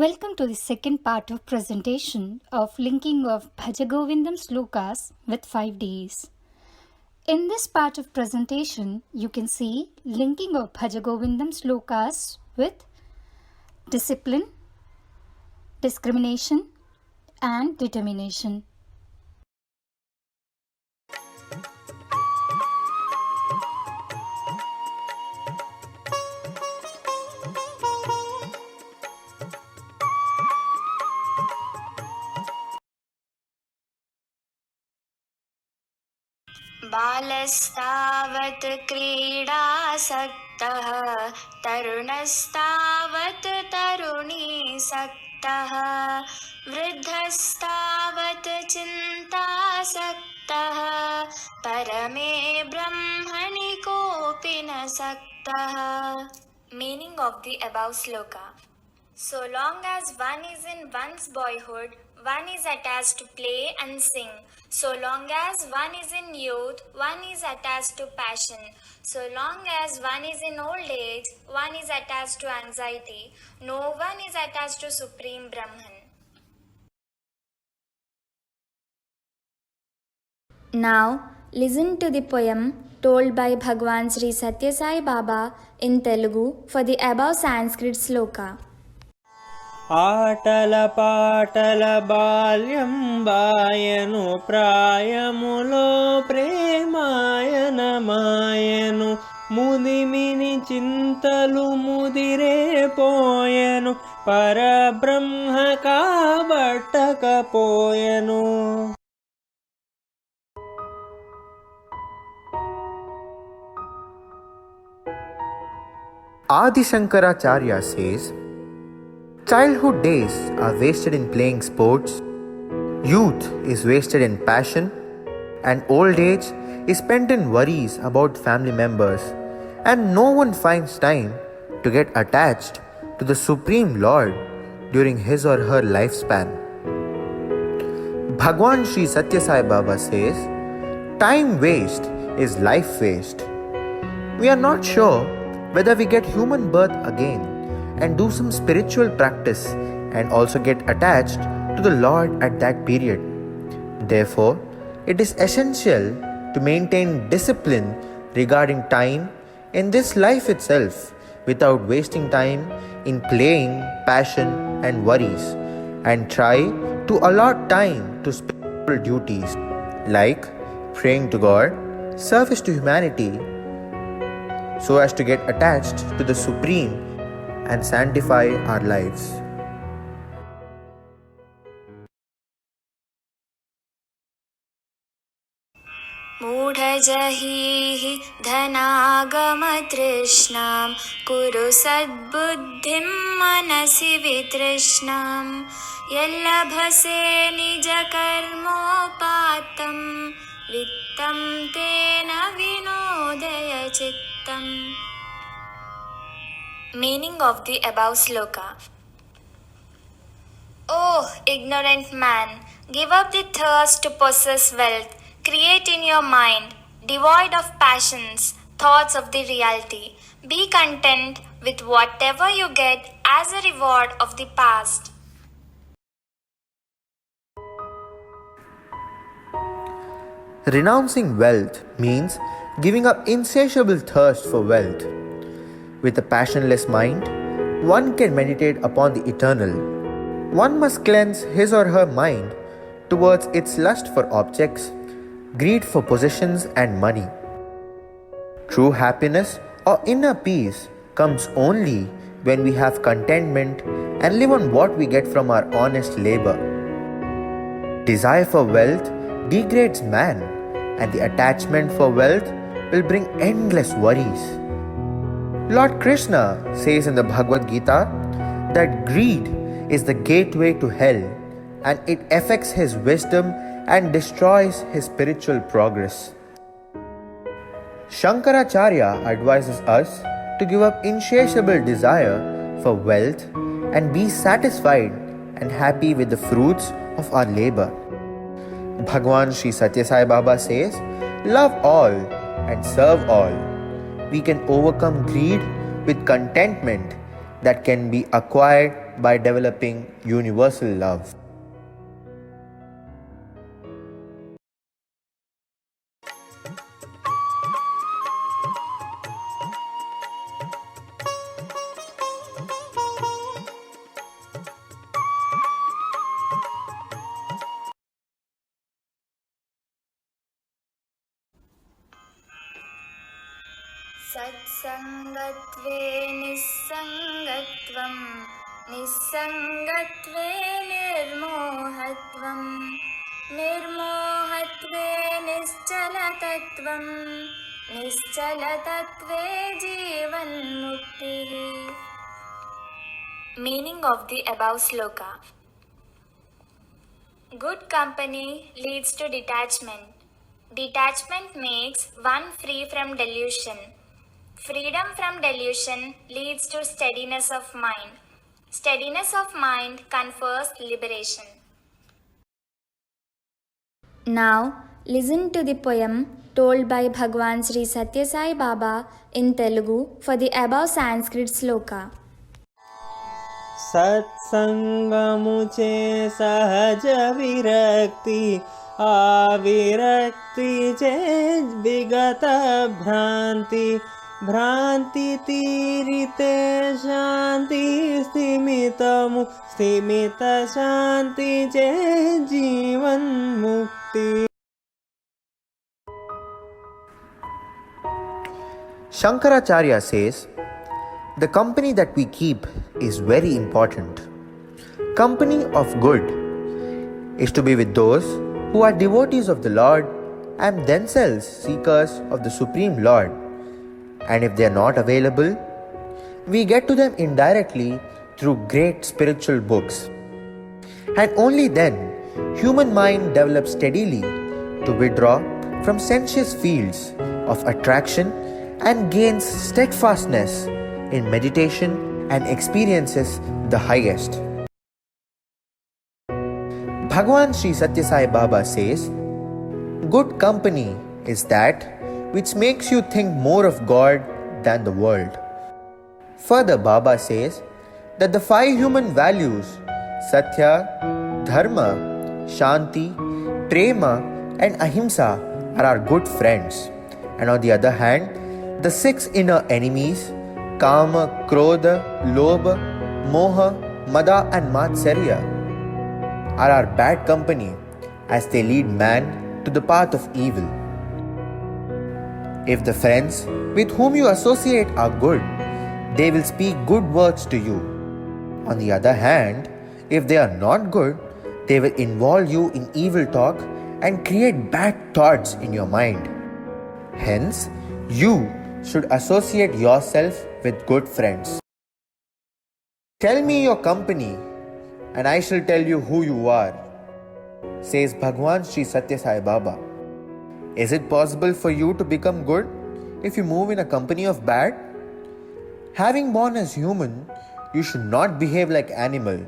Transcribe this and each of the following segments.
Welcome to the second part of presentation of linking of Bhajagovindam slokas with 5 days. In this part of presentation, you can see linking of Bhajagovindam slokas with discipline, discrimination and determination. बालस्तावत् क्रीडासक्तः तरुणस्तावत् तरुणीसक्तः वृद्धस्तावत् चिन्तासक्तः परमे ब्रह्मणि कोऽपि न सक्तः. Meaning of the above sloka. So long as one is in one's boyhood, one is attached to play and sing. So long as one is in youth, one is attached to passion. So long as one is in old age, one is attached to anxiety. No one is attached to Supreme Brahman. Now, listen to the poem told by Bhagwan Sri Satya Sai Baba in Telugu for the above Sanskrit sloka. ఆటల పాటల బాల్యం బాయను ప్రాయములో ప్రేమాయనమాయను ముదిమిని చింతలు ముదిరే పోయెను పరబ్రహ్మ కాబట్టకపోయెను. Adi Shankaracharya says, childhood days are wasted in playing sports, youth is wasted in passion, and old age is spent in worries about family members, and no one finds time to get attached to the Supreme Lord during his or her lifespan. Bhagwan Sri Satya Sai Baba says, time waste is life waste. We are not sure whether we get human birth again and do some spiritual practice and also get attached to the Lord at that period. Therefore, it is essential to maintain discipline regarding time in this life itself without wasting time in playing, passion and worries, and try to allot time to spiritual duties like praying to God, service to humanity, so as to get attached to the Supreme and sanctify our lives. मूढजहीहि धनागमतृष्णां कुरु सद्बुद्धिं मनसि वितृष्णां यल्लभसे निजकर्मोपात्तं वित्तं तेन विनोदय चित्तम्. Meaning of the above sloka. Oh, ignorant man, give up the thirst to possess wealth. Create in your mind, devoid of passions, thoughts of the reality. Be content with whatever you get as a reward of the past. Renouncing wealth means giving up insatiable thirst for wealth. With a passionless mind, one can meditate upon the eternal. One must cleanse his or her mind towards its lust for objects, greed for possessions and money. True happiness or inner peace comes only when we have contentment and live on what we get from our honest labor. Desire for wealth degrades man, and the attachment for wealth will bring endless worries. Lord Krishna says in the Bhagavad Gita that greed is the gateway to hell, and it affects his wisdom and destroys his spiritual progress. Shankaracharya advises us to give up insatiable desire for wealth and be satisfied and happy with the fruits of our labor. Bhagwan Sri Satya Sai Baba says, love all and serve all. We can overcome greed with contentment that can be acquired by developing universal love. सत्सङ्गत्वे निस्सङ्गत्वं निस्सङ्गत्वे निर्मोहत्वं निर्मोहत्वे निश्चलतत्त्वं निश्चलतत्त्वे जीवन्मुक्तिः. Meaning of the above sloka. Good company leads to detachment. Detachment makes one free from delusion. Freedom from delusion leads to steadiness of mind. Steadiness of mind confers liberation. Now, listen to the poem told by Bhagwan Sri Satya Sai Baba in Telugu for the above Sanskrit sloka. సత్సంగముచే సహజ విరక్తి ఆ విరక్తి చే విగత భ్రాంతి భ్రాంతి తీరితే శాంతి స్థిమితము స్థిమిత శాంతి చే జీవన్ముక్తి. Shankaracharya says, the company that we keep is very important. Company of good is to be with those who are devotees of the Lord and themselves seekers of the Supreme Lord. And if they are not available, we get to them indirectly through great spiritual books. And only then, human mind develops steadily to withdraw from sensuous fields of attraction and gains steadfastness in meditation and experiences the highest. Bhagwan Sri Satya Sai Baba says, good company is that which makes you think more of God than the world. Further, Baba says that the 5 human values, Satya, Dharma, Shanti, Prema and Ahimsa are our good friends. And on the other hand, the 6 inner enemies, Kama, Krodha, Lobha, Moha, Mada and Matsarya are our bad company as they lead man to the path of evil. If the friends with whom you associate are good, they will speak good words to you. On the other hand, if they are not good, they will involve you in evil talk and create bad thoughts in your mind. Hence, you should associate yourself with good friends. Tell me your company and I shall tell you who you are, says Bhagwan Sri Satya Sai Baba. Is it possible for you to become good if you move in a company of bad? Having born as human, you should not behave like animal,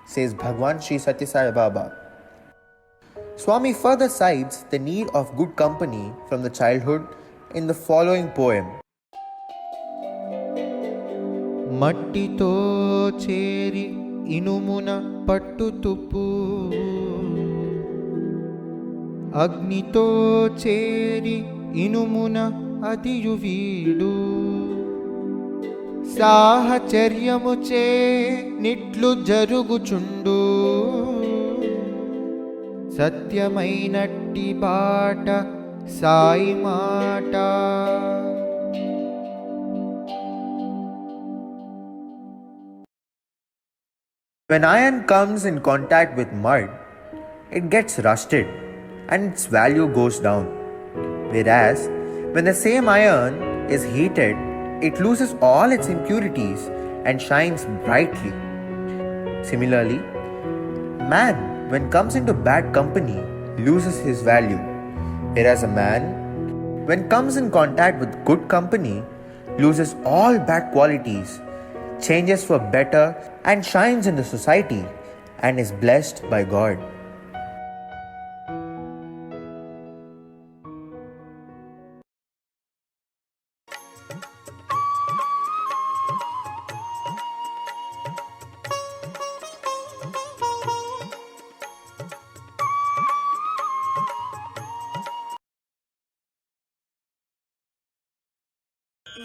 says Bhagwan Sri Satya Sai Baba. Swami further cites the need of good company from the childhood in the following poem. మట్టితో చేరి ఇనుమున పట్టుతుప్పు అగ్నితో చేరి ఇనుమున అదియు వీడు సాహచర్యముచే నిట్లు జరుగుచుండు సత్యమైనట్టి బాట సాయి మాట. When iron comes in contact with mud, it gets rusted and its value goes down. Whereas, when the same iron is heated, it loses all its impurities and shines brightly. Similarly, man, when comes into bad company, loses his value. Whereas a man, when comes in contact with good company, loses all bad qualities, changes for better and shines in the society and is blessed by God.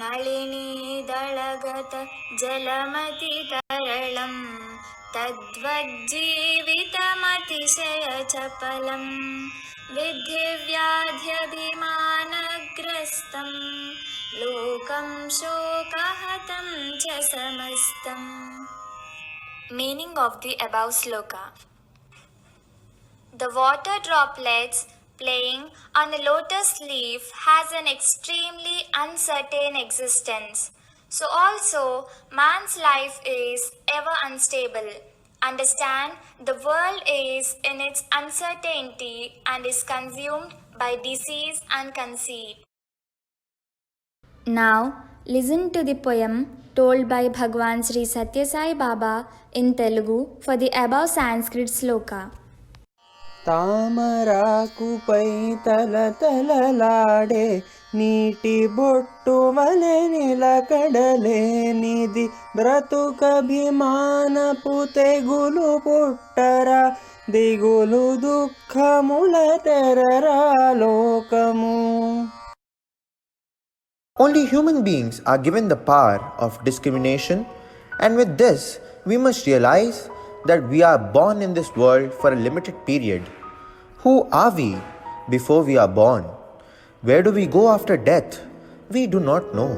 नलिनीदलगत जलमतितरलम् तद्वज्जीवितमतिशयचपलम् विद्धि व्याध्यभिमानग्रस्तं लोकं शोकहतं च समस्तम्. Meaning of the above sloka. The water droplets playing on a lotus leaf has an extremely uncertain existence. So also man's life is ever unstable. Understand, the world is in its uncertainty and is consumed by disease and conceit. Now listen to the poem told by Bhagwan Sri Satya Sai Baba in Telugu for the above Sanskrit sloka. తామరాకుపై తలతలలాడే నీటి బొట్టు వలె నిలకడలేనిది బ్రతుకభిమానపు తెగులు పుట్టరా దిగులు దుఃఖముల తెరరా లోకము. Only human beings are given the power of discrimination, and with this, we must realize that we are born in this world for a limited period. Who are we before we are born? Where do we go after death? We do not know.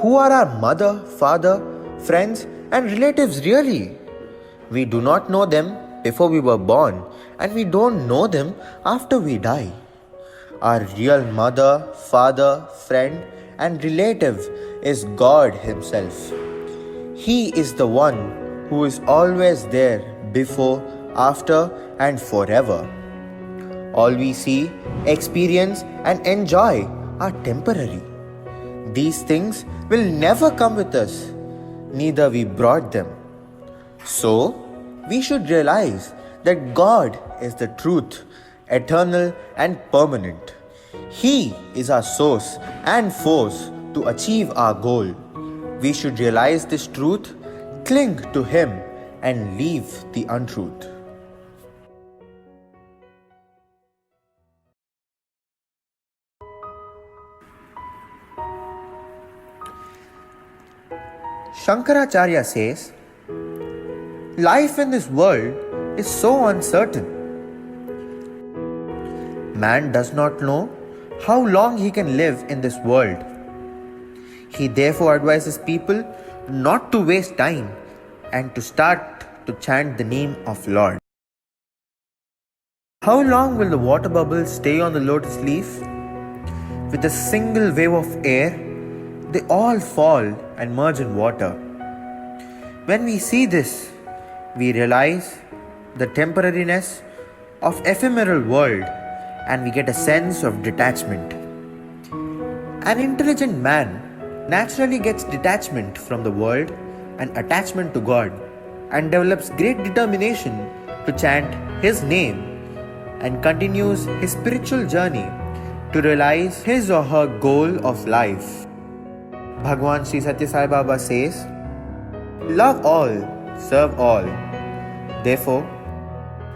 Who are our mother, father, friends, and relatives really? We do not know them before we were born, and we don't know them after we die. Our real mother, father, friend, and relative is God Himself. He is the one who is always there before, after, and forever. All we see, experience, and enjoy are temporary. These things will never come with us, neither we brought them. So, we should realize that God is the truth, eternal and permanent. He is our source and force to achieve our goal. We should realize this truth, cling to Him, and leave the untruth. Shankaracharya says, life in this world is so uncertain. Man does not know how long he can live in this world. He therefore advises people not to waste time and to start to chant the name of Lord. How long will the water bubbles stay on the lotus leaf? With a single wave of air, they all fall and merge in water. When we see this, we realize the temporariness of ephemeral world, and we get a sense of detachment. An intelligent man naturally gets detachment from the world and attachment to God, and develops great determination to chant His name and continues his spiritual journey to realize his or her goal of life. Bhagwan Sri Satya Sai Baba says, love all, serve all. Therefore,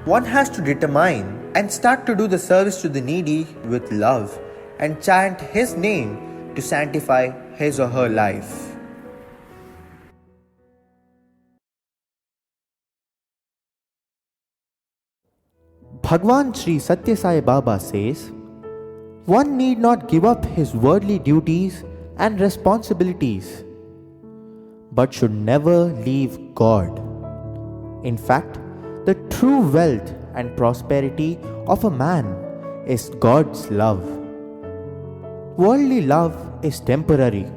one has to determine and start to do the service to the needy with love and chant His name to sanctify his or her life. Bhagwan Sri Satya Sai Baba says, one need not give up his worldly duties and responsibilities, but should never leave God. In fact, the true wealth and prosperity of a man is God's love. Worldly love is temporary.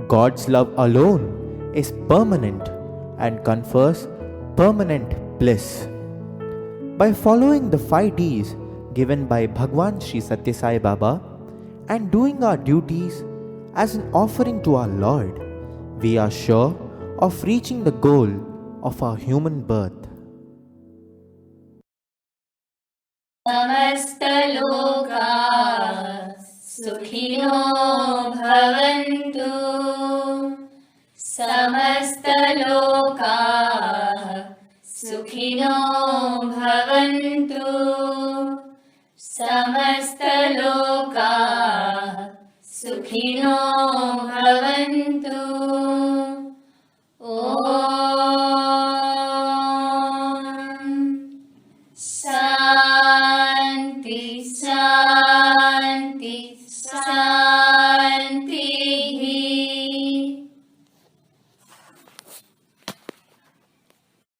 God's love alone is permanent and confers permanent bliss. By following the 5 Ds given by Bhagwan Sri Satya Sai Baba and doing our duties as an offering to our Lord, we are sure of reaching the goal of our human birth. समस्तलोका सुखिनो भवन्तु समस्तलोका सुखिनो भवन्तु समस्तलोका सुखिनो भवन्तु।